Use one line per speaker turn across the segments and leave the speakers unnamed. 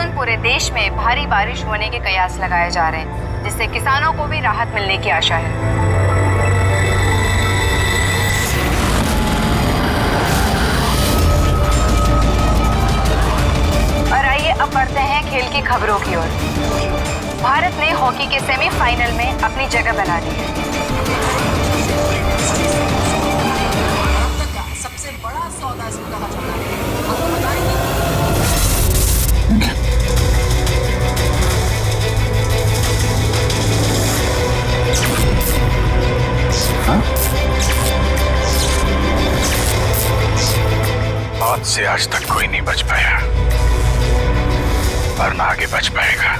Monsoon पूरे देश में भारी बारिश होने के कयास लगाए जा रहे हैं, जिससे किसानों को भी राहत मिलने की आशा है। और आइए अब बढ़ते हैं खेल की खबरों की ओर। भारत ने हॉकी के सेमीफाइनल में अपनी जगह बना ली है।
सबसे बड़ा सौदा इसको कहा जाता है। आपको बताएंगे
मौत से आज तक कोई नहीं बच पाया और ना आगे बच पाएगा,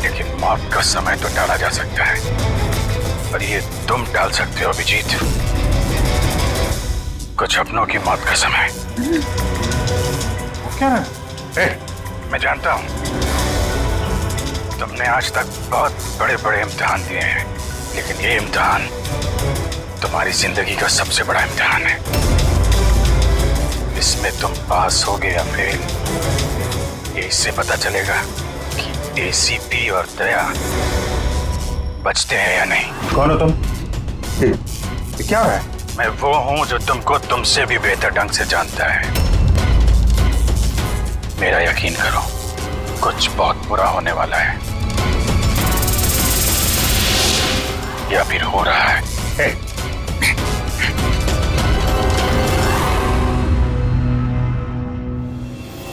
लेकिन मौत का समय तो टाला जा सकता है और ये तुम टाल सकते हो अभिजीत। कुछ अपनों की मौत का समय।
क्या है?
मैं जानता हूं तुमने आज तक बहुत बड़े बड़े इम्तिहान दिए हैं, लेकिन ये इम्तिहान तुम्हारी जिंदगी का सबसे बड़ा इम्तिहान है। इसमें तुम पास होगे या फेल, ये इससे पता चलेगा कि एसीपी और दया बचते हैं या नहीं।
कौन हो तुम? ये क्या है?
मैं वो हूं जो तुमको तुमसे भी बेहतर ढंग से जानता है। मेरा यकीन करो, कुछ बहुत बुरा होने वाला है या फिर हो रहा है।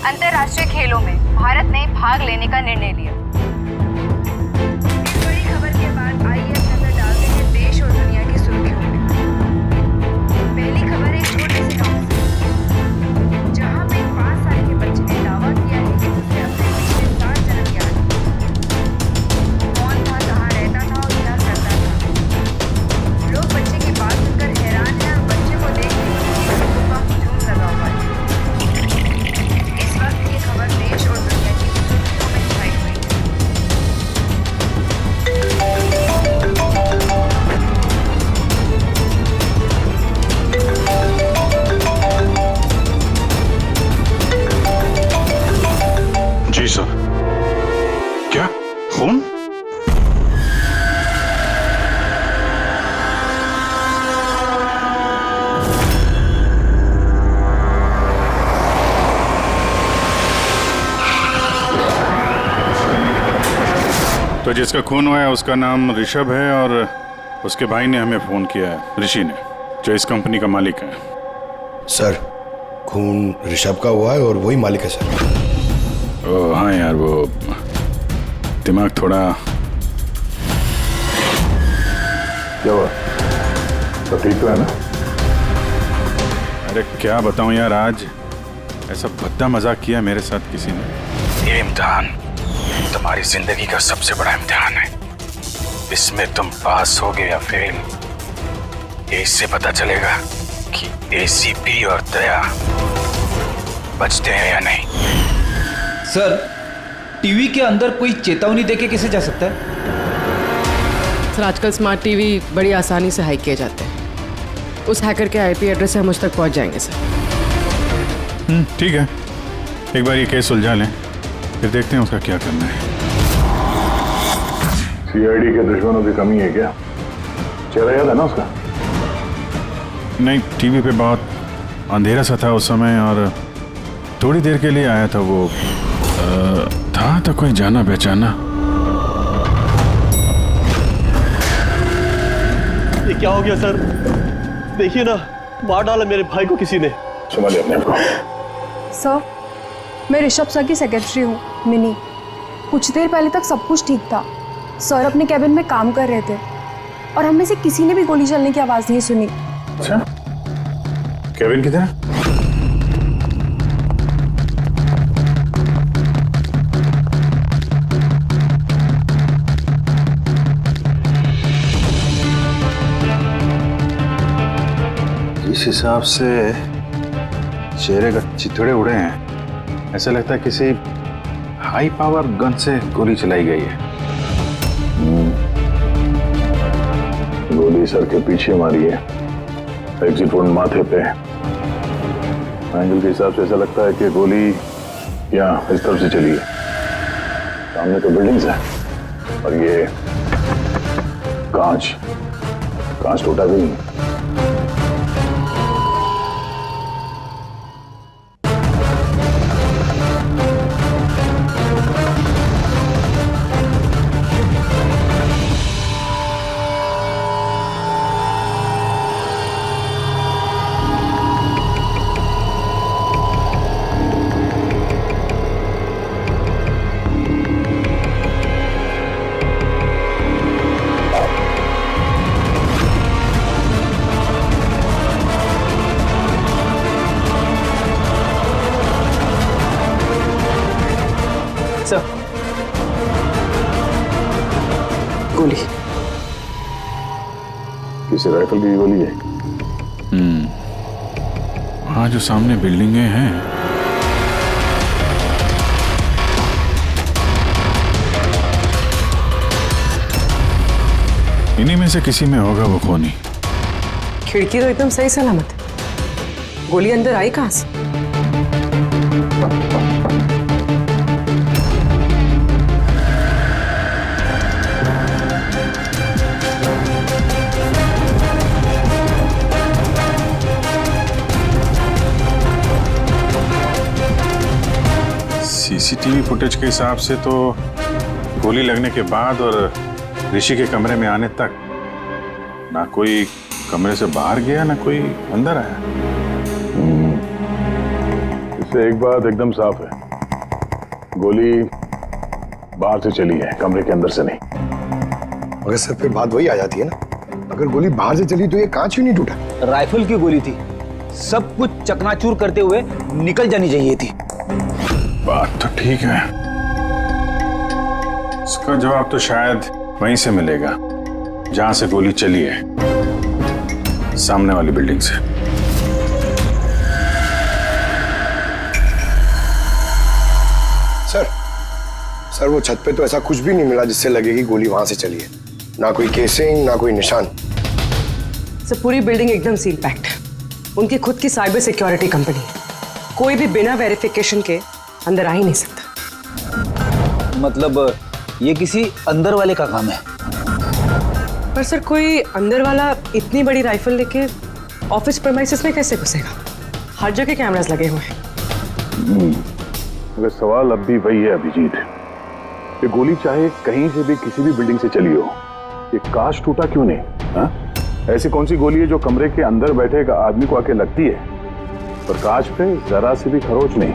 अंतर्राष्ट्रीय खेलों में भारत ने भाग लेने का निर्णय लिया। इस बड़ी खबर के बाद आइए नजर डालते हैं देश और दुनिया की सुर्खियों में। पहली खबर एक छोटे से गांव से, जहां पे 5 साल के बच्चे ने दावा किया है कि उसे अपने पिछले 7 जन्म याद है। कौन था, कहाँ रहता था और क्या करता था। लोग बच्चे की बात सुनकर हैरान हैं और बच्चे को देख के लोगों का हुजूम लगा हुआ है। इस वक्त ये खबर देश और दुनिया की सुर्खियों में छाई हुई है।
जी सर। क्या खून?
तो जिसका खून हुआ है उसका नाम ऋषभ है और उसके भाई ने हमें फोन किया है, ऋषि ने, जो इस कंपनी का मालिक है।
सर, खून ऋषभ का हुआ है और वही मालिक है सर।
ओह हाँ यार, वो दिमाग थोड़ा।
क्या हुआ? तो ठीक तो है ना?
अरे क्या बताऊं यार, आज ऐसा भद्दा मजाक किया मेरे साथ किसी ने।
ये इम्तिहान तुम्हारी जिंदगी का सबसे बड़ा इम्तिहान है। इसमें तुम पास होगे या फेल, ये इससे पता चलेगा कि एसीपी और दया बचते हैं या नहीं।
सर, टीवी के अंदर कोई चेतावनी देके कैसे जा सकता है?
सर, आजकल स्मार्ट टीवी बड़ी आसानी से हैक किए जाते हैं। उस हैकर के आईपी एड्रेस से हम मुझ तक पहुंच जाएंगे सर।
ठीक है, एक बार ये केस सुलझा लें, फिर देखते हैं उसका क्या करना है।
सीआईडी के दुश्मनों की कमी है क्या? चेहरा याद है ना उसका?
नहीं, टीवी पे बहुत अंधेरा सा था उस समय और थोड़ी देर के लिए आया था वो। था तो कोई जाना पहचाना।
ये क्या हो गया सर? देखिए ना, मार डाला मेरे भाई को किसी ने।
संभालिए अपने आप को।
सर, मैं ऋषभ सर की सेक्रेटरी हूँ, मिनी। कुछ देर पहले तक सब कुछ ठीक था। सर अपने कैबिन में काम कर रहे थे और हम में से किसी ने भी गोली चलने की आवाज़ नहीं सुनी।
अच्छा, केविन किधर है? जिस हिसाब से चेहरे का चिथड़े उड़े हैं, ऐसा लगता है किसी हाई पावर गन से गोली चलाई गई है।
गोली सर के पीछे मारी है, एग्जिट वोल्ट माथे पे। एंगल के हिसाब से ऐसा लगता है कि गोली यहाँ इस तरफ से चलिए, सामने तो बिल्डिंग्स है और ये कांच टूटा भी नहीं।
सर,
गोली।
किसी राइफल की गोली है?
वहाँ जो सामने बिल्डिंगें हैं, इन्हीं में से किसी में होगा वो खूनी।
खिड़की तो एकदम सही सलामत है, गोली अंदर आई कहाँ से?
सीसीटीवी फुटेज के हिसाब से तो गोली लगने के बाद और ऋषि के कमरे में आने तक ना कोई कमरे से बाहर गया ना कोई अंदर आया।
इससे एक बात एकदम साफ है, गोली बाहर से चली है, कमरे के अंदर से नहीं।
मगर सर फिर बात वही आ जाती है ना, अगर गोली बाहर से चली तो ये कांच क्यों नहीं टूटा?
राइफल की गोली थी, सब कुछ चकनाचूर करते हुए निकल जानी चाहिए थी।
बात तो ठीक है, इसका जवाब तो शायद वहीं से मिलेगा जहां से गोली चली है, सामने वाली बिल्डिंग से।
सर वो छत पे तो ऐसा कुछ भी नहीं मिला जिससे लगे कि गोली वहां से चली है, ना कोई केसिंग ना कोई निशान।
सर पूरी बिल्डिंग एकदम सील पैक्ड है, उनकी खुद की साइबर सिक्योरिटी कंपनी है, कोई भी बिना वेरिफिकेशन के अंदर आ ही नहीं सकता।
मतलब ये किसी अंदर वाले का काम है।
पर सर कोई अंदर वाला इतनी बड़ी राइफल लेके ऑफिस प्रेमाइसेस में कैसे घुसेगा? हर जगह कैमरास लगे हुए हैं।
मगर सवाल अब भी वही है अभिजीत, ये गोली चाहे कहीं से भी किसी भी बिल्डिंग से चली हो, ये कांच टूटा क्यों नहीं? हा? ऐसी कौन सी गोली है जो कमरे के अंदर बैठे एक आदमी को आके लगती है पर कांच पे जरा सी भी खरोच नहीं?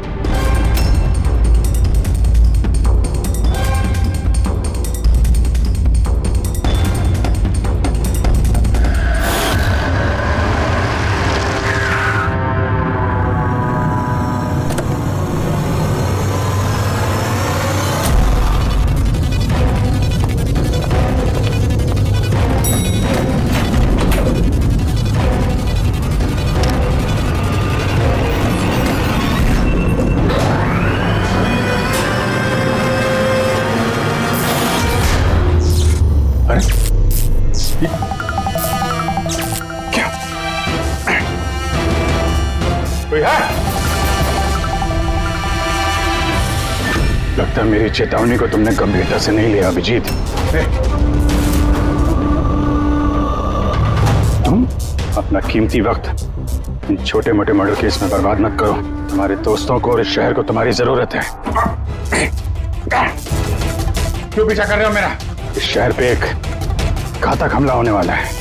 लगता है मेरी चेतावनी को तुमने गंभीरता से नहीं लिया अभिजीत। तुम अपना कीमती वक्त इन छोटे मोटे मर्डर केस में बर्बाद मत करो। तुम्हारे दोस्तों को और इस शहर को तुम्हारी जरूरत है। क्यों पीछा कर रहे हो मेरा? इस शहर पे एक घातक हमला होने वाला है,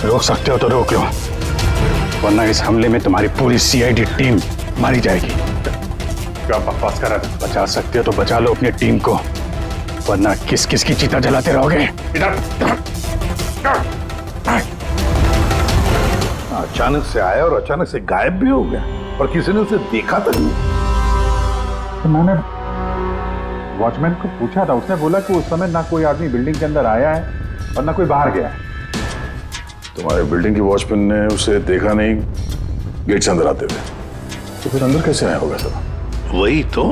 रोक सकते हो तो रोक लो, वरना इस हमले में तुम्हारी पूरी सीआईडी टीम मारी जाएगी। क्या बकवास कर रहे हो? बचा सकते हो तो बचा लो अपनी टीम को, वरना किस किस की चिता जलाते रहोगे। इधर
अचानक से आया और अचानक से गायब भी हो गया और किसी ने उसे देखा तक नहीं।
तो मैंने वॉचमैन को पूछा था, उसने बोला कि उस समय ना कोई आदमी बिल्डिंग के अंदर आया है और ना कोई बाहर गया है।
तुम्हारे बिल्डिंग की वॉचमैन ने उसे देखा नहीं गेट से अंदर आते हुए, तो फिर अंदर कैसे आया होगा सर?
वही तो,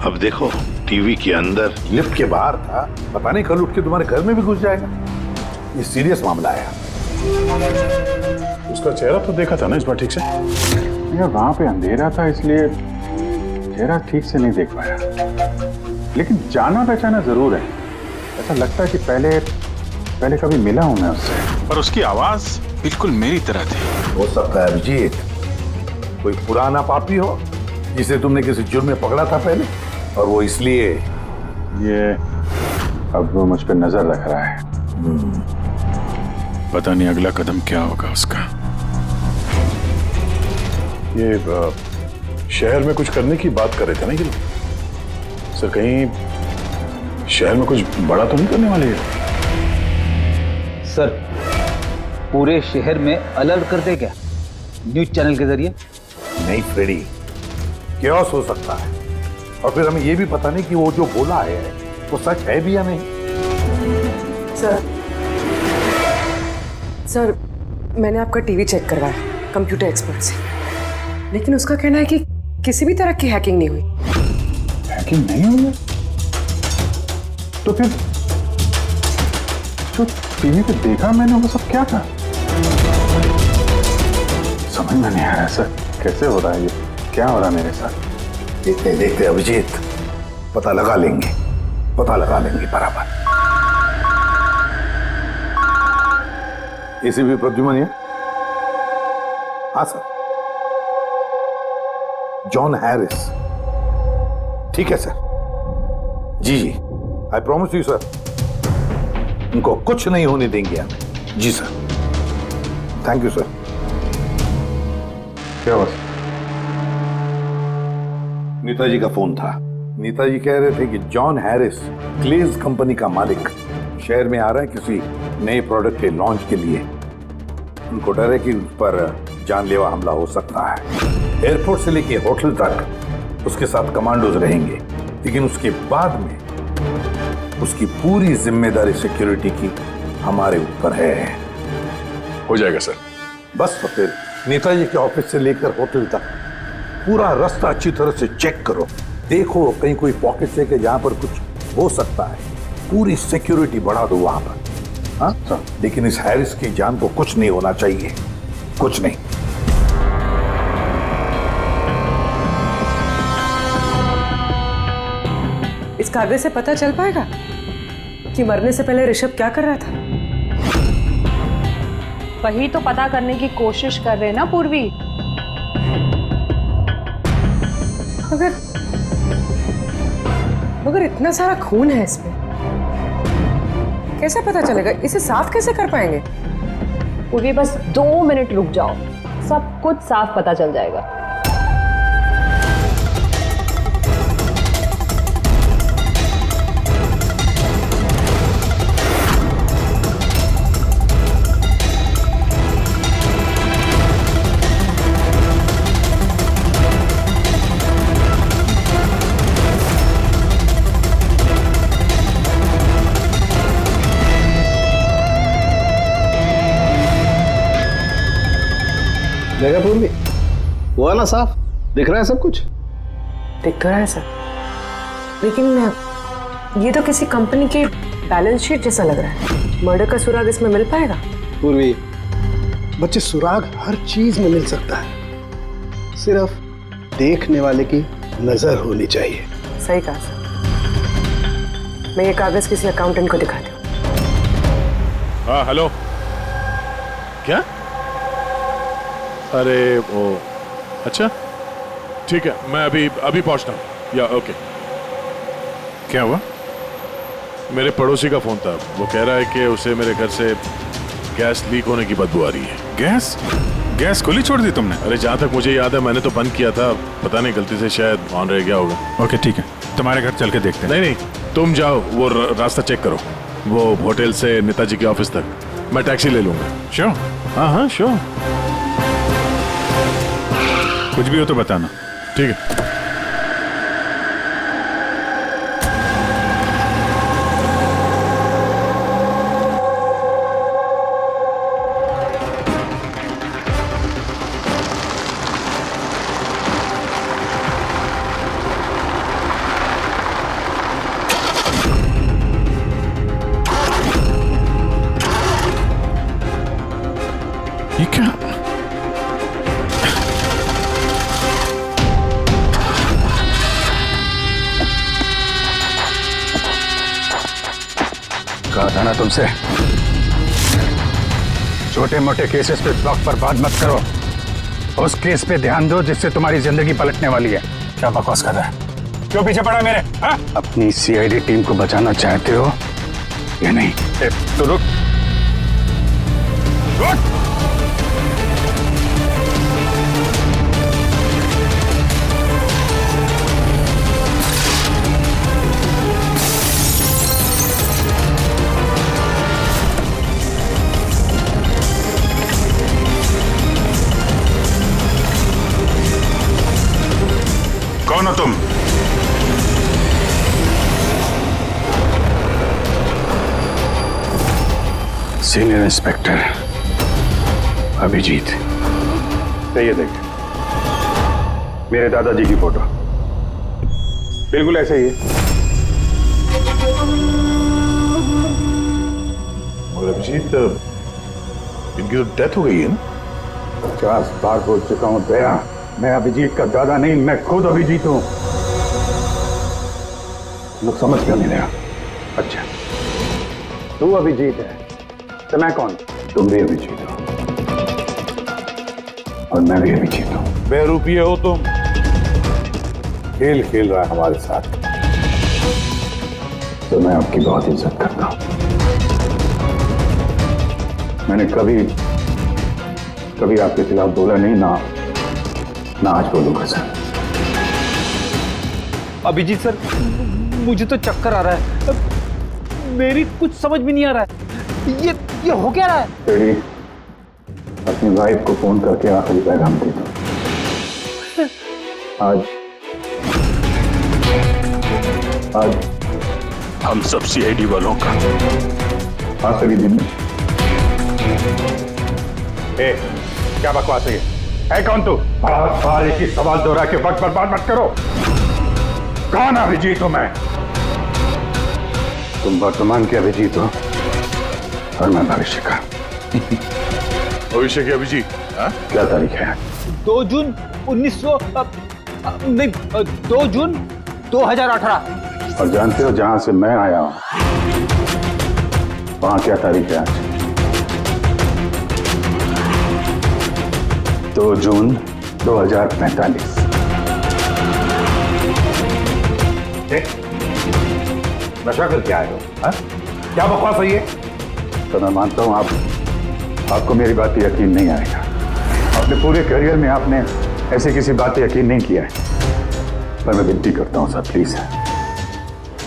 अब देखो टीवी के अंदर,
लिफ्ट के बाहर था, पता नहीं कल उठ के तुम्हारे घर में भी घुस जाएगा। ये सीरियस मामला है। उसका चेहरा तो देखा था ना इस बार ठीक से?
यार वहां पे अंधेरा था इसलिए चेहरा ठीक से नहीं देख पाया, लेकिन जाना पहचाना जरूर है। ऐसा लगता है कि पहले कभी मिला हूं मैं उससे, पर उसकी आवाज बिल्कुल मेरी तरह थी।
हो सकता है अभिजीत कोई पुराना पापी हो जिसे तुमने किसी जुर्म में पकड़ा था पहले, और वो इसलिए
ये अब वो मुझ पर नजर रख रहा है। पता नहीं अगला कदम क्या होगा उसका।
ये शहर में कुछ करने की बात कर रहे थे ना ये लोग? सर कहीं शहर में कुछ बड़ा तो नहीं करने वाले ये?
सर पूरे शहर में अलर्ट कर दे क्या न्यूज चैनल के जरिए?
नहीं फ्रेडी, क्योस हो सकता है, और फिर हमें ये भी पता नहीं कि वो जो बोला है वो सच है भी या नहीं।
सर मैंने आपका टीवी चेक करवाया कंप्यूटर एक्सपर्ट से, लेकिन उसका कहना है कि किसी भी तरह की हैकिंग नहीं हुई।
हैकिंग नहीं हुई है? तो फिर जो टीवी पे देखा मैंने वो सब क्या था? समझ में नहीं आ रहा सर, कैसे हो रहा है ये, क्या हो रहा है मेरे साथ?
देखते देखते अभिजीत पता लगा लेंगे बराबर। एसीपी प्रद्युमन है? हाँ सर, जॉन हैरिस। ठीक है सर, जी आई प्रॉमिस यू सर, उनको कुछ नहीं होने देंगे हम। जी सर, थैंक यू सर।
क्या हुआ?
नेताजी का फोन था। नेताजी कह रहे थे कि जॉन हैरिस क्लेज कंपनी का मालिक शहर में आ रहा है किसी नए प्रोडक्ट के लॉन्च के लिए। उनको डर है कि उस पर जानलेवा हमला हो सकता है। एयरपोर्ट से लेके होटल तक उसके साथ कमांडोज रहेंगे, लेकिन उसके बाद में उसकी पूरी जिम्मेदारी सिक्योरिटी की हमारे ऊपर है।
हो जाएगा सर।
बस तो फिर नेताजी के ऑफिस से लेकर होटल तक पूरा रास्ता अच्छी तरह से चेक करो, देखो कहीं कोई पॉकेट है कि जहां पर कुछ हो सकता है। पूरी सिक्योरिटी बढ़ा दो वहां पर। हाँ सर, लेकिन इस हैरिस की जान को कुछ नहीं होना चाहिए, कुछ नहीं।
इस कागज से पता चल पाएगा कि मरने से पहले ऋषभ क्या कर रहा था?
वही तो पता करने की कोशिश कर रहे हैं ना पूर्वी।
मगर इतना सारा खून है इसमें, कैसे पता चलेगा? इसे साफ कैसे कर पाएंगे?
पूर्वी बस 2 मिनट रुक जाओ, सब कुछ साफ पता चल जाएगा।
जगह पूर्वी हुआ ना साफ? दिख रहा है सब कुछ?
दिख तो रहा है सर, लेकिन ये तो किसी कंपनी की बैलेंस शीट जैसा लग रहा है। मर्डर का सुराग इसमें मिल पाएगा?
पूर्वी बच्चे, सुराग हर चीज में मिल सकता है, सिर्फ देखने वाले की नजर होनी चाहिए।
सही कहा सर। मैं ये कागज किसी अकाउंटेंट को दिखाती हूँ।
हाँ हेलो, क्या? अरे वो अच्छा ठीक है, मैं अभी पहुंचता हूँ। या ओके।
क्या हुआ?
मेरे पड़ोसी का फोन था, वो कह रहा है कि उसे मेरे घर से गैस लीक होने की बदबू आ रही है।
गैस खुली छोड़ दी तुमने?
अरे जहाँ तक मुझे याद है मैंने तो बंद किया था, पता नहीं गलती से शायद ऑन रह गया होगा।
ओके ठीक है, तुम्हारे घर चल के देखते हैं।
नहीं तुम जाओ, वो रास्ता चेक करो, वो होटल से नेताजी के ऑफिस तक। मैं टैक्सी ले लूंगा।
श्योर?
हाँ श्योर।
कुछ भी हो तो बताना।
ठीक है।
ये क्या?
कहा था ना तुमसे, छोटे मोटे केसेस पे वक्त पर बात मत करो, उस केस पे ध्यान दो जिससे तुम्हारी जिंदगी पलटने वाली है। क्या बकवास कर रहा है? क्यों पीछे पड़ा मेरे? हा? अपनी सीआईडी टीम को बचाना चाहते हो या नहीं? तो रुक रुक।
कौन हो तुम?
Senior inspector Abhijeet.
ये देखिए मेरे दादाजी की फोटो, बिल्कुल ऐसे ही है।
और अभिजीत, इनकी तो डेथ हो गई है ना?
50 बार बोल चुका हूं दया, मैं अभिजीत का दादा नहीं, मैं खुद अभिजीत हूं। लोग समझ क्यों नहीं रहा?
अच्छा, तू अभिजीत है तो मैं कौन?
तुम भी अभिजीत हो और मैं भी अभिजीत हूं।
बेरुपये हो तुम। खेल खेल रहा है हमारे साथ।
तो मैं आपकी बहुत इज्जत करता हूं। मैंने कभी आपके खिलाफ बोला नहीं, ना आज बोलूंगा सर।
अभिजीत सर, मुझे तो चक्कर आ रहा है, मेरी कुछ समझ में नहीं आ रहा है। ये हो क्या रहा है?
तेरी अपनी वाइफ को फोन करके आखिरी पैगाम दे दो। आज
हम सब सीआईडी वालों का
आखिरी दिन है।
क्या बकवास है ये? है कौन तू?
बार एक ही सवाल दोहरा के वक्त बर्बाद मत करो। कौन अभिजीत हूं मैं? तुम वर्तमान के अभिजीत हो और मैं भविष्य का।
भविष्य के अभिजीत?
क्या तारीख है?
2 जून 2 जून 2018।
और जानते हो जहां से मैं आया हूं वहां क्या तारीख है आज? 2 जून 2045।
नशा करके आए हो? क्या बकवास है ये?
तो मैं मानता हूं आपको मेरी बात पे यकीन नहीं आएगा। अपने पूरे करियर में आपने ऐसे किसी बात पे यकीन नहीं किया है, पर मैं विनती करता हूं सर, प्लीज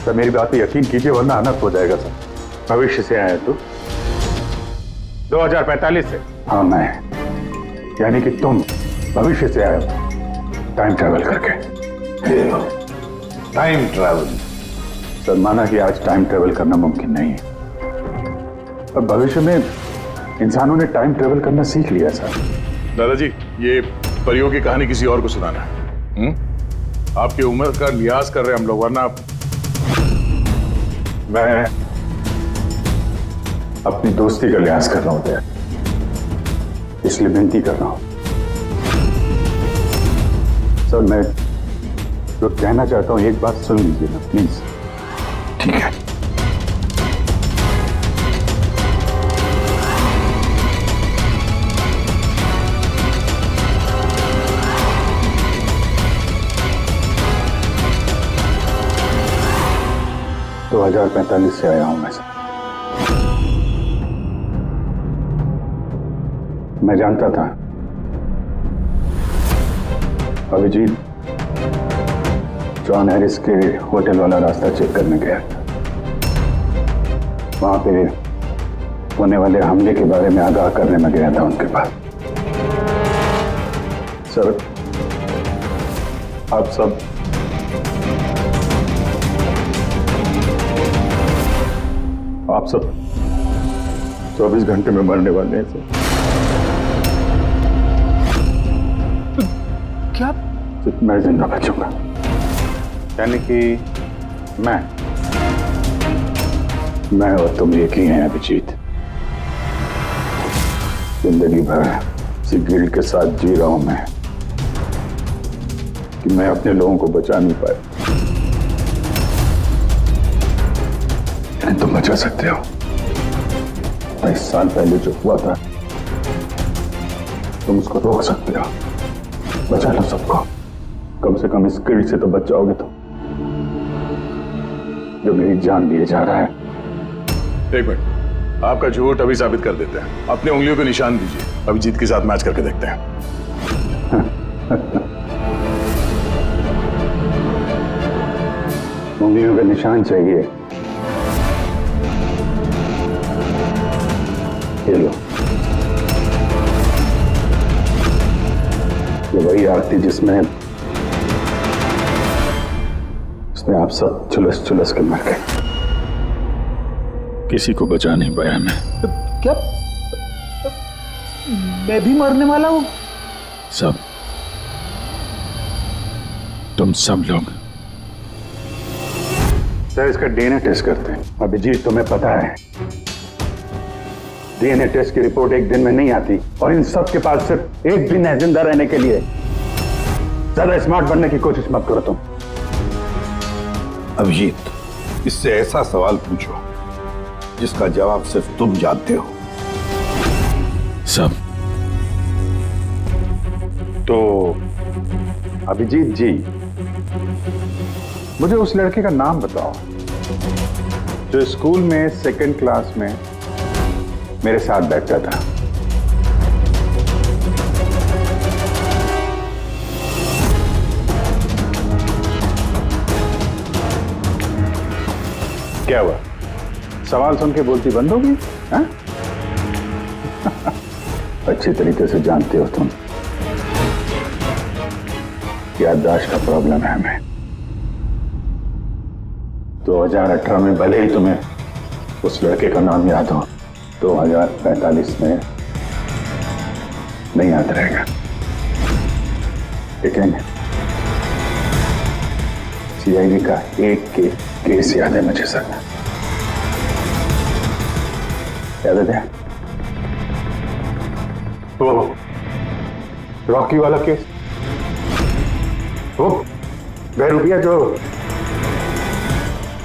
सर मेरी बात पे यकीन कीजिए वरना अनर्थ हो जाएगा सर।
भविष्य से आया तू? 2045 से?
हाँ मैं, यानी कि तुम भविष्य से आए हो टाइम ट्रैवल करके।
Time travel?
सर माना कि आज टाइम ट्रैवल करना मुमकिन नहीं है, पर भविष्य में इंसानों ने टाइम ट्रैवल करना सीख लिया सर।
दादाजी, ये परियों की कहानी किसी और को सुनाना है। आपकी उम्र का लिहाज कर रहे हैं हम लोग, वरना
मैं अपनी दोस्ती का लिहाज कर रहा हूं दया, इसलिए विनती कर रहा हूं सर। मैं जो कहना चाहता हूं एक बात सुन लीजिए ना प्लीज। ठीक है। तो 2045 से आया हूं मैं सर। मैं जानता था अभिजीत जॉन हैरिस के होटल वाला रास्ता चेक करने गया था। वहां पे होने वाले हमले के बारे में आगाह करने में गया था उनके पास। सर आप सब 24 घंटे में मरने वाले हैं सर।
क्या?
मैं जिंदा बचूंगा।
यानी कि
मैं और तुम एक ही हैं अभिजीत। जिंदगी भर इसी गिल्ड के साथ जी रहा हूं मैं कि मैं अपने लोगों को बचा नहीं पाया, लेकिन तुम बचा सकते हो।
27 साल पहले जो हुआ था तुम उसको रोक सकते हो, बचा लो सबको। कम से कम इस गिल्ड से तो बच जाओगे तुम, जो मेरी जान लिए जा रहा है।
एक मिनट, आपका झूठ अभी साबित कर देते हैं। अपनी उंगलियों पे निशान दीजिए, अभिजीत के साथ मैच करके देखते हैं।
उंगलियों का निशान चाहिए? ये लो, ये वही आरती जिसमें आप सब चुलस के मर गए।
किसी को बचा नहीं पाया मैं।
क्या मैं भी मरने वाला हूं?
सब, तुम सब लोग।
सर, इसका डीएनए टेस्ट करते हैं। अभिजीत, तुम्हें पता है डीएनए टेस्ट की रिपोर्ट एक दिन में नहीं आती, और इन सब के पास सिर्फ एक दिन है जिंदा रहने के लिए। ज्यादा स्मार्ट बनने की कोशिश मत करो तुम।
अभिजीत, इससे ऐसा सवाल पूछो जिसका जवाब सिर्फ तुम जानते हो।
सब।
तो अभिजीत जी, मुझे उस लड़के का नाम बताओ जो स्कूल में सेकंड क्लास में मेरे साथ बैठता था। क्या हुआ? सवाल सुन के बोलती बंद होगी? हाँ? अच्छी तरीके से जानते हो तुम, याददाश्त का प्रॉब्लम है हमें। 2018 में भले ही तुम्हें उस लड़के का नाम याद हो, 2045 में नहीं याद रहेगा। लेकिन सीआईडी का एक केस याद है मुझे सर। याद है वो रॉकी वाला केस, वो बहरूपिया जो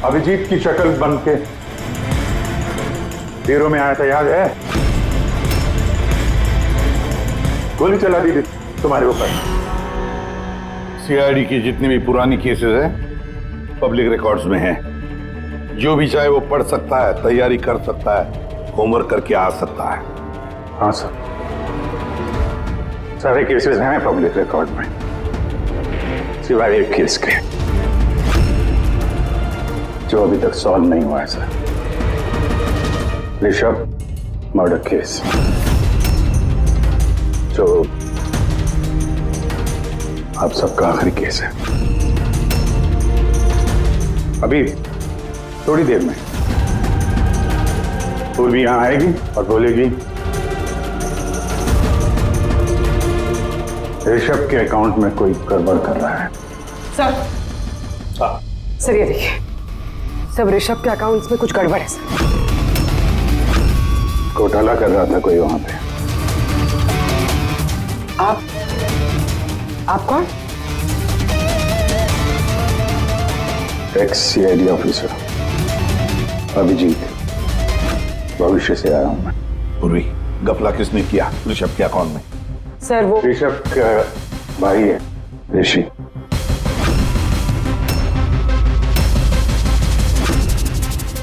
अभिजीत की शक्ल बन के हीरो में आया था, याद है? गोली चला दी थी तुम्हारे ऊपर।
सीआईडी की जितनी भी पुरानी केसेस हैं पब्लिक रिकॉर्ड्स में हैं। जो भी चाहे वो पढ़ सकता है, तैयारी कर सकता है, होमवर्क करके आ सकता है।
हाँ सर, सारे केसेस हैं पब्लिक रिकॉर्ड में, सिवाय एक केस के जो अभी तक सॉल्व नहीं हुआ है सर। ऋषभ मर्डर केस, जो आप सबका आखिरी केस है। अभी थोड़ी देर में पूर्वी यहां आएगी और बोलेगी ऋषभ के अकाउंट में कोई गड़बड़ कर रहा है।
सर, सर ये देखिए, सब ऋषभ के अकाउंट्स में कुछ गड़बड़ है सर।
घोटाला कर रहा था कोई वहां पे।
आप कौन?
एक्स सीआईडी ऑफिसर अभिजीत, भविष्य से आया हूं मैं।
पूर्वी, गपला किसने किया ऋषभ के अकाउंट में?
सर वो
ऋषभ का भाई है ऋषि।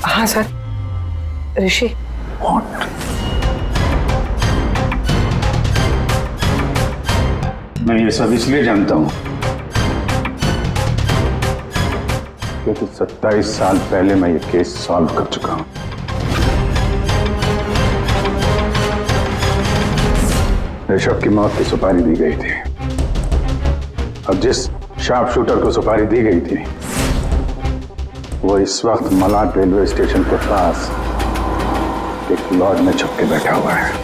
हाँ सर, ऋषि।
मैं ये सब इसलिए जानता हूं क्योंकि 27 साल पहले मैं ये केस सॉल्व कर चुका हूं। ऋषभ की मौत की सुपारी दी गई थी। अब जिस शार्प शूटर को सुपारी दी गई थी वो इस वक्त मलाड रेलवे स्टेशन के पास एक लॉज में छुप के बैठा हुआ है।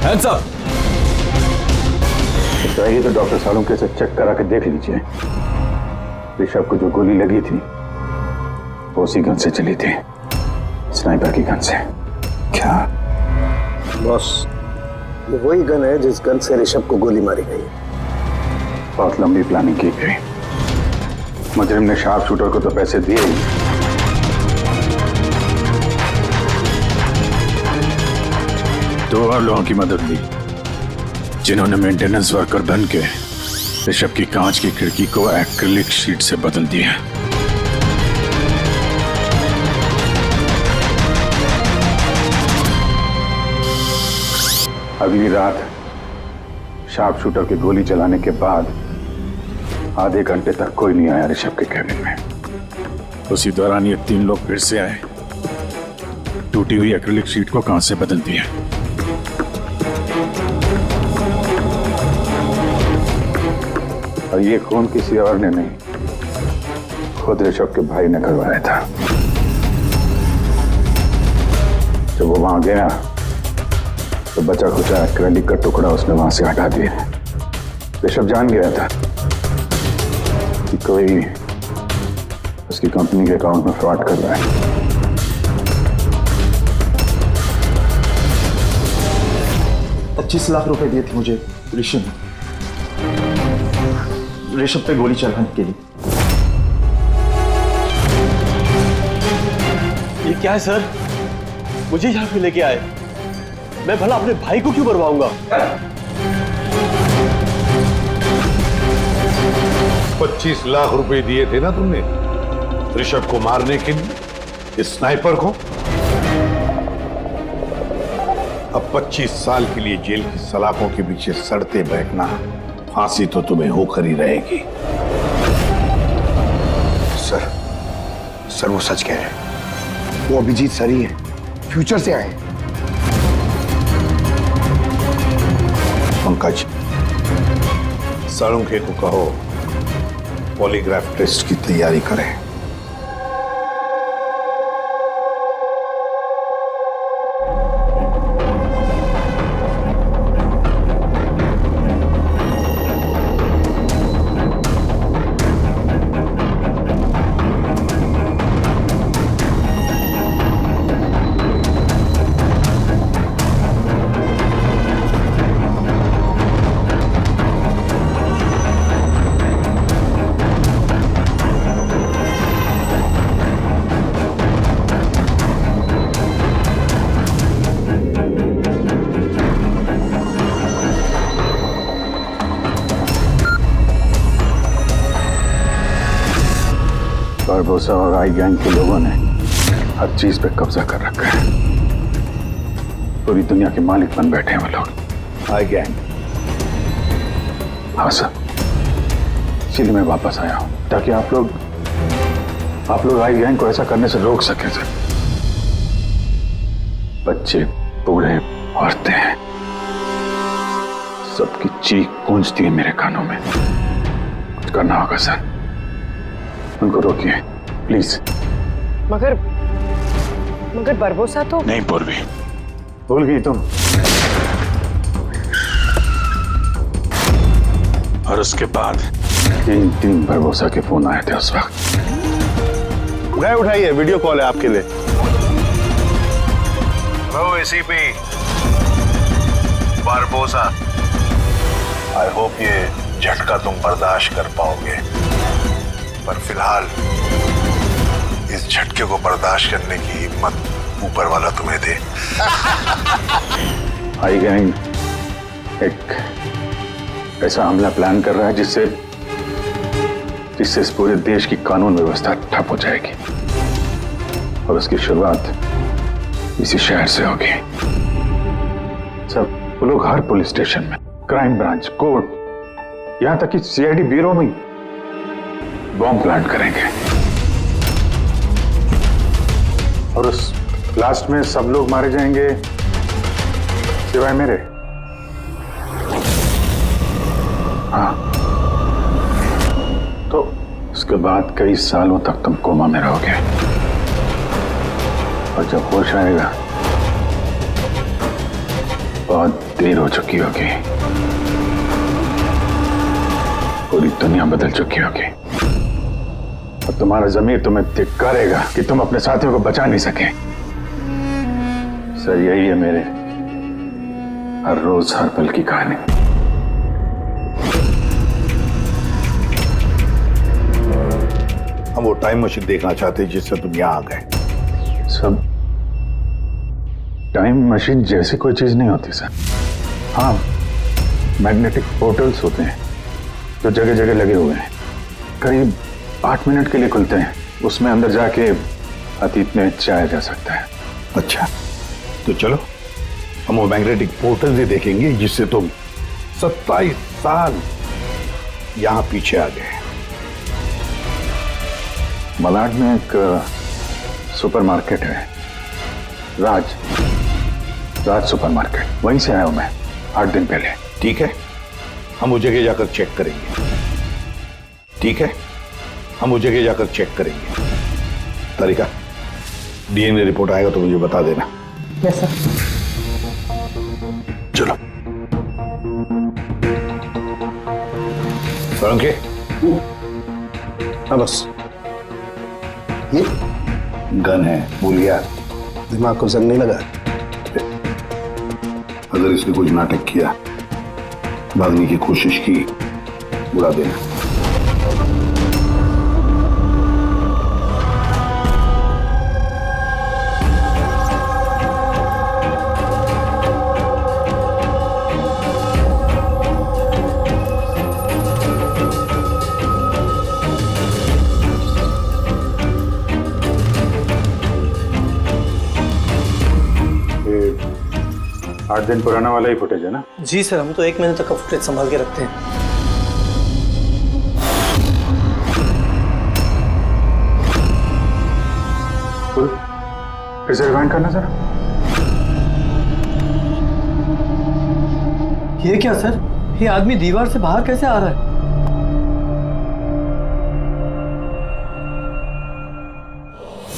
Hands up!
चाहिए तो डॉक्टर सालुंके से चेक करा के देख लीजिए। ऋषभ को जो गोली लगी थी वो उसी गन से चली थी, स्नाइपर की गन से।
क्या बॉस,
ये वही गन है जिस गन से ऋषभ को गोली मारी गई।
बहुत लंबी प्लानिंग की गई। मुजरिम ने शार्प शूटर को तो पैसे दिए ही, दो और लोगों की मदद ली जिन्होंने मेंटेनेंस वर्कर बन के ऋषभ की कांच की खिड़की को एक्रिलिक शीट से बदल दिया। अगली रात शार्प शूटर की गोली चलाने के बाद आधे घंटे तक कोई नहीं आया ऋषभ के कैबिन में। उसी दौरान ये 3 लोग फिर से आए, टूटी हुई एक्रिलिक शीट को कांच से बदल दिया। और ये खून किसी और ने नहीं, खुद ऋषभ के भाई ने करवाया था। जब वो वहां गया तो बचा खुचा एक्रिलिक का टुकड़ा उसने वहां से हटा दिया। ऋषभ जान गया था कि कोई उसकी कंपनी के अकाउंट में फ्रॉड कर रहा है।
25 लाख रुपए दिए थे मुझे ऋषभ पे गोली चलाने के लिए।
ये क्या है सर? मुझे यहाँ पे लेके आए, मैं भला अपने भाई को क्यों मरवाऊंगा?
25 लाख रुपए दिए थे ना तुमने ऋषभ को मारने के लिए, इस स्नाइपर को। अब 25 साल के लिए जेल की सलाखों के पीछे सड़ते बहकना, फांसी तो तुम्हें होकर ही रहेगी।
सर वो सच कह रहे हैं। वो अभिजीत सर ही है, फ्यूचर से आए हैं।
पंकज, साळुंखे को कहो पॉलीग्राफ टेस्ट की तैयारी करें।
बारबोसा और आई गैंग के लोगों ने हर चीज पे कब्जा कर रखा है। पूरी दुनिया के मालिक बन बैठे हैं वो लोग।
आई गैंग?
हाँ सर, इसलिए मैं वापस आया हूं ताकि आप लोग आई गैंग को ऐसा करने से रोक सके सर। बच्चे, बूढ़े, औरतें, सबकी चीख गूंजती है मेरे कानों में। कुछ करना होगा सर, उनको रोकिए प्लीज।
मगर बरबोसा तो
नहीं पूर्वी, भूल गई तुम। और उसके बाद 3 बरबोसा के फोन आए थे उस वक्त।
नहीं उठाइए, वीडियो कॉल है आपके लिए।
Hello ACP Barbosa, I hope ये झटका तुम बर्दाश्त कर पाओगे, पर फिलहाल इस झटके को बर्दाश्त करने की हिम्मत ऊपर वाला तुम्हें दे।
आई गैंग एक ऐसा हमला प्लान कर रहा है जिससे इस पूरे देश की कानून व्यवस्था ठप हो जाएगी, और उसकी शुरुआत इसी शहर से होगी। सब वो लोग हर पुलिस स्टेशन में, क्राइम ब्रांच, कोर्ट, यहां तक कि सीआईडी ब्यूरो में बॉम्ब प्लांट करेंगे, और उस ब्लास्ट में सब लोग मारे जाएंगे सिवाय मेरे। हाँ, तो उसके बाद कई सालों तक तुम कोमा में रहोगे, और जब होश आएगा बहुत देर हो चुकी होगी, पूरी दुनिया बदल चुकी होगी, और तुम्हारा ज़मीर तुम्हें धिक्कारेगा कि तुम अपने साथियों को बचा नहीं सके। सर, यही है मेरे हर रोज हर पल की कहानी।
हम वो टाइम मशीन देखना चाहते हैं जिससे तुम यहाँ आ गए।
सब टाइम मशीन जैसी कोई चीज नहीं होती सर। हाँ, मैग्नेटिक पोर्टल्स होते हैं जो जगह जगह लगे हुए हैं, करीब 8 मिनट के लिए खुलते हैं। उसमें अंदर जाके अतीत में जाया जा सकता है।
अच्छा, तो चलो हम वो मैग्नेटिक पोर्टल ही देखेंगे जिससे तुम 27 साल यहाँ पीछे आ गए।
मलाड में एक सुपरमार्केट है, राज सुपरमार्केट, वहीं से आया हूं मैं 8 दिन पहले।
ठीक है, हम वो जगह जाकर चेक करेंगे। ठीक है, हम वो जगह जाकर चेक करेंगे। तारिका, डीएनए रिपोर्ट आएगा तो मुझे बता देना।
Yes sir.
चलो सोलंकी।
हाँ बस, ये
गन है, भूल गया?
दिमाग को जंग नहीं लगा।
अगर इसने कुछ नाटक किया, भागने की कोशिश की, बुला देना।
ये 8 दिन पुराना वाला ही फुटेज है ना?
जी सर, हम तो 1 महीने तक का फुटेज संभाल के रखते हैं।
फिर से रिवाइंड करना जरा।
ये क्या सर, ये आदमी दीवार से बाहर कैसे आ रहा है?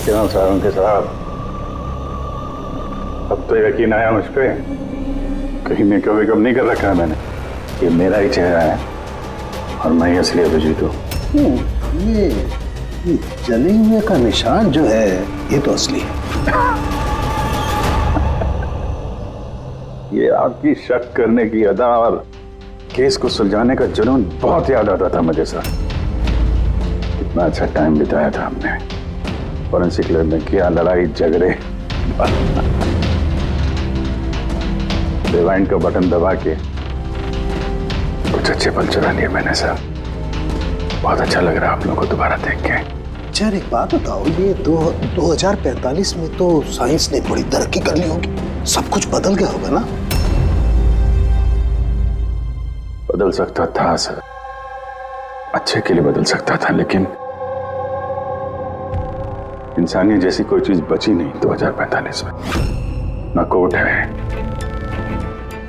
क्यों सारंग साहब, अब तो यकीन आया मुझ पे? कहीं मैं कभी कम नहीं कर रखा है मैंने। ये मेरा ही चेहरा है और मैं ही असली अभिजीत हूँ।
ये जले हुए का निशान जो है ये तो असली है।
ये आपकी शक करने की अदा और केस को सुलझाने का जुनून बहुत याद आता था मुझे सर। कितना अच्छा टाइम बिताया था हमने फॉरेंसिक लैब में, किया लड़ाई झगड़े। रिवाइंड का बटन दबा के कुछ अच्छे पल चुरा लिए मैंने सर। बहुत अच्छा लग रहा है आप लोगों को दोबारा देख के।
यार एक बात बताओ, ये 2045 में तो साइंस ने बड़ी तरक्की कर ली होगी, सब कुछ बदल गया होगा ना?
बदल सकता था सर, अच्छे के लिए बदल सकता था, लेकिन इंसानियत जैसी कोई चीज बची नहीं 2045 में। ना कोर्ट है,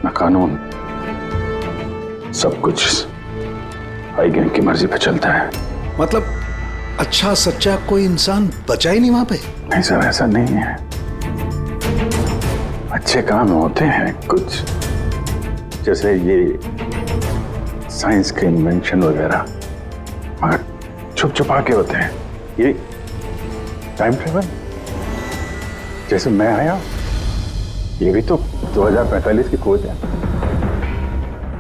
ना कानून, सब कुछ हाई गैंग की मर्जी पे चलता है।
मतलब अच्छा सच्चा कोई इंसान बचा ही नहीं वहां पे?
नहीं सर, ऐसा नहीं है। अच्छे काम होते हैं कुछ, जैसे ये साइंस के इन्वेंशन वगैरह, मगर छुप छुपा के होते हैं। ये टाइम ट्रेवल, जैसे मैं आया, ये भी तो 2045 की खोज है।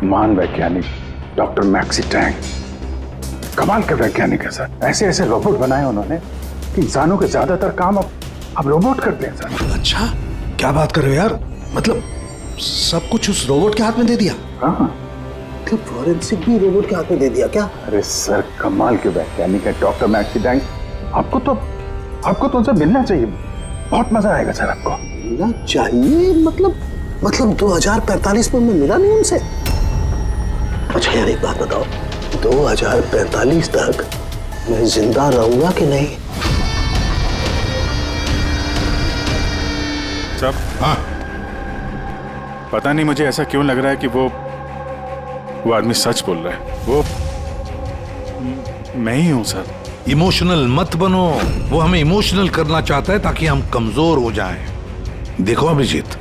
महान वैज्ञानिक डॉक्टर मैक्सी टैंग, कमाल के वैज्ञानिक है सर। ऐसे ऐसे रोबोट बनाए उन्होंने कि इंसानों के ज्यादातर काम अब रोबोट करते हैं सर।
अच्छा, क्या बात कर रहे हो यार? मतलब सब कुछ उस रोबोट के हाथ में दे दिया?
हाँ,
तो फॉरेंसिक भी रोबोट के हाथ में दे दिया क्या?
अरे सर, कमाल के वैज्ञानिक है डॉक्टर मैक्सी टैंग। आपको तो उनसे मिलना चाहिए, बहुत मजा आएगा सर आपको।
मिलना चाहिए? मतलब 2045 में मैं मिला नहीं उनसे? अच्छा यार एक बात बताओ, 2045 तक मैं जिंदा रहूंगा कि नहीं?
सब हाँ, पता नहीं मुझे ऐसा क्यों लग रहा है कि वो आदमी सच बोल रहा है। वो मैं ही हूं सर।
इमोशनल मत बनो, वो हमें इमोशनल करना चाहता है ताकि हम कमजोर हो जाएं। देखो अभिजीत,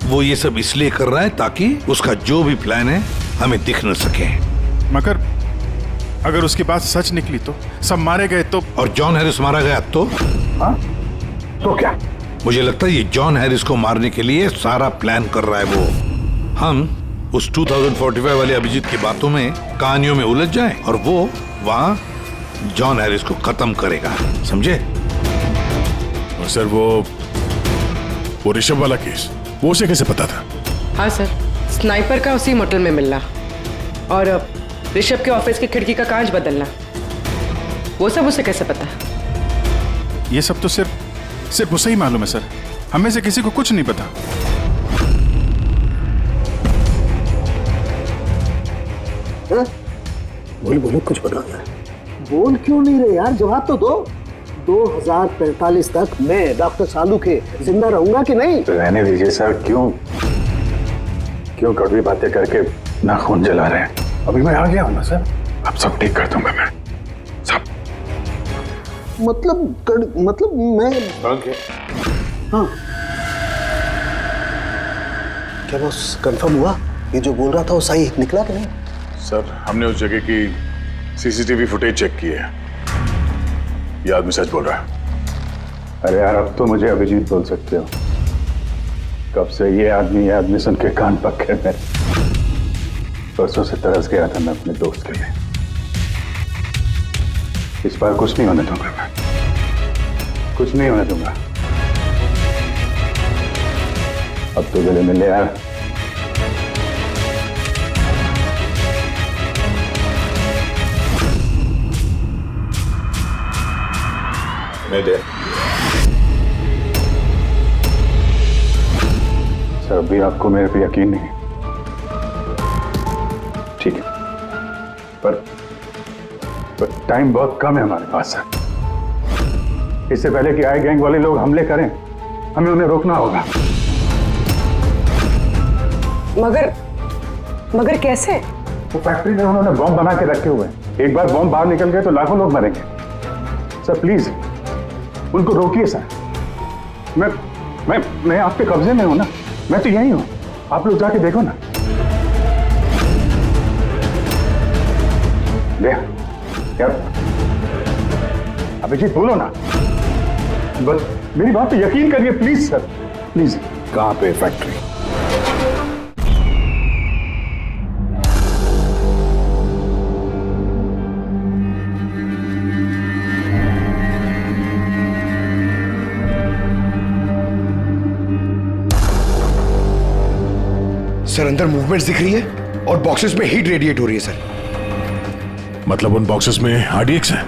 वो ये सब इसलिए कर रहा है ताकि उसका जो भी प्लान है हमें दिख न सके।
मगर अगर उसकी बात सच निकली तो सब मारे गए तो?
और जॉन हैरिस मारा गया तो?
हाँ, तो क्या?
मुझे लगता है ये जॉन हैरिस को मारने के लिए सारा प्लान कर रहा है वो। हम उस 2045 वाले अभिजीत की बातों में, कहानियों में उलझ जाएं और वो वहां जॉन हैरिस को खत्म करेगा, समझे?
सर वो ऋषभ वाला केस, वो उसे कैसे पता था?
हाँ सर, स्नाइपर का उसी मोटल में मिलना और ऋषभ के ऑफिस की खिड़की का कांच बदलना, वो सब उसे कैसे पता?
ये सब तो सिर्फ उसे ही मालूम है सर, हमें से किसी को कुछ नहीं पता।
बोल बोलो, कुछ बताना है। बोल क्यों नहीं रहे यार, जवाब तो दो। 2045 तक मैं डॉक्टर सालू के जिंदा रहूंगा कि नहीं?
तो रहने दीजिए सर, क्यों कड़वी बातें करके नाखून जला रहे हैं? अभी मैं आ गया हूं ना सर, अब सब ठीक कर दूंगा मैं, सब।
मतलब मैं हाँ, क्या बॉस कंफर्म हुआ? ये जो बोल रहा था वो सही निकला कि नहीं?
सर, हमने उस जगह की सीसीटीवी फुटेज चेक की है, ये आदमी सच बोल रहा है।
अरे यार, अब तो मुझे अभिजीत बोल सकते हो। कब से ये आदमी सुन के कान पक्के में। परसों से तरस गया था मैं अपने दोस्त के लिए। इस बार कुछ नहीं होने दूंगा मैं, कुछ नहीं होने दूंगा। अब तो गले मिले यार। सर, अभी आपको मेरे पे यकीन नहीं, ठीक है, पर टाइम बहुत कम है हमारे पास। इससे पहले कि आए गैंग वाले लोग हमले करें, हमें उन्हें रोकना होगा।
मगर कैसे?
वो फैक्ट्री में उन्होंने बॉम्ब बना के रखे हुए हैं। एक बार बॉम्ब बाहर निकल गए तो लाखों लोग मरेंगे। सर प्लीज उनको रोकिए सर। मैं आपके कब्जे में हूं ना, मैं तो यही हूं, आप लोग जाके देखो ना। यार अभिजीत बोलो ना, बस मेरी बात पे यकीन करिए प्लीज सर, प्लीज।
कहां पे फैक्ट्री?
सर अंदर मूवमेंट्स दिख रही है और बॉक्सेस में हीट रेडिएट हो रही है सर।
मतलब उन बॉक्सेस में RDX है?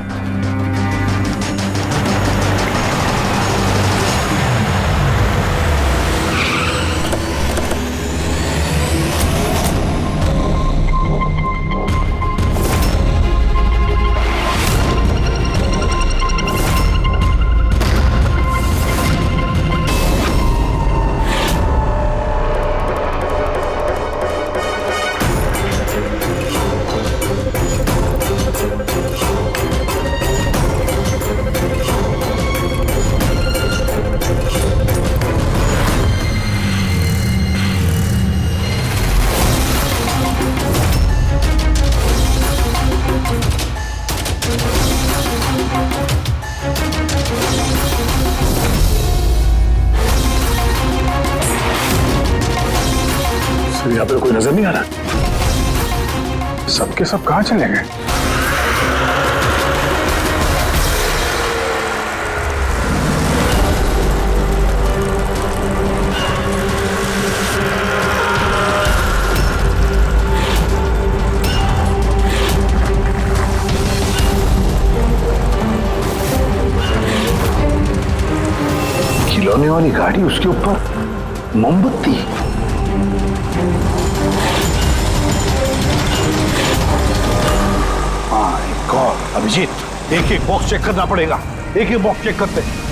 यहाँ पे कोई नजर नहीं आ रहा। सबके सब कहां चले गए?
खिलौने वाली गाड़ी, उसके ऊपर मोमबत्ती।
अभिजीत, एक एक बॉक्स चेक करना पड़ेगा, एक एक बॉक्स चेक करते हैं।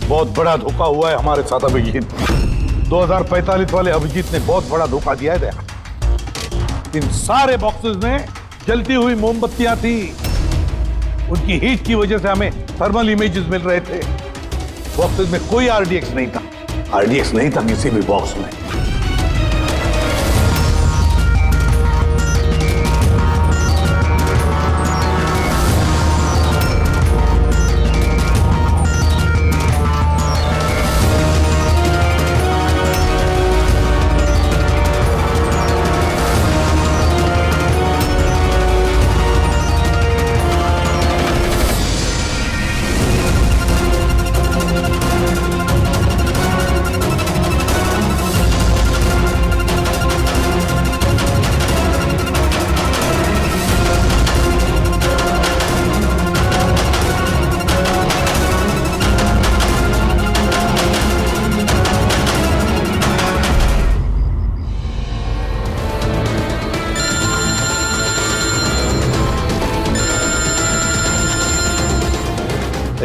बहुत बड़ा धोखा हुआ है हमारे साथ अभिजीत। 2045 वाले अभिजीत ने बहुत बड़ा धोखा दिया है। इन सारे बॉक्सेस में जलती हुई मोमबत्तियां थी। उनकी हीट की वजह से हमें थर्मल इमेजेस मिल रहे थे। बॉक्सेस में कोई आरडीएक्स नहीं था। आरडीएक्स नहीं था किसी भी बॉक्स में।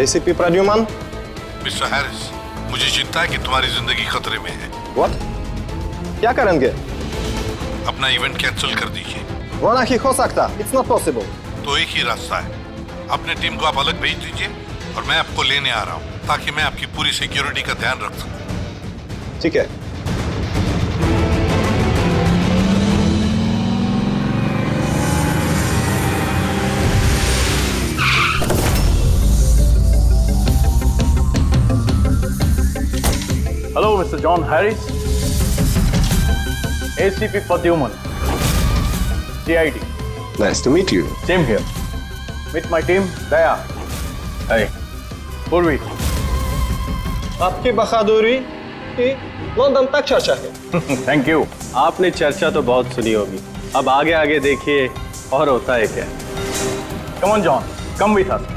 एसीपी प्रद्युमन।
मिस्टर हैरिस, मुझे चिंता है कि तुम्हारी जिंदगी खतरे में है।
व्हाट? क्या करेंगे?
अपना इवेंट कैंसिल कर दीजिए।
वो नहीं हो सकता। It's not possible.
तो एक ही रास्ता है, अपने टीम को आप अलग भेज दीजिए और मैं आपको लेने आ रहा हूँ ताकि मैं आपकी पूरी सिक्योरिटी का ध्यान रख सकूं।
ठीक है।
Hello, Mr. John Harris. ACP Pradyuman. CID.
Nice to meet you.
Same here. Meet my team, Daya. Hey. Purvi.
आपकी बहादुरी की लंदन तक चर्चा है।
Thank you.
आपने चर्चा तो बहुत सुनी होगी। अब आगे आगे देखिए और होता है क्या।
Come on, John. Come with us.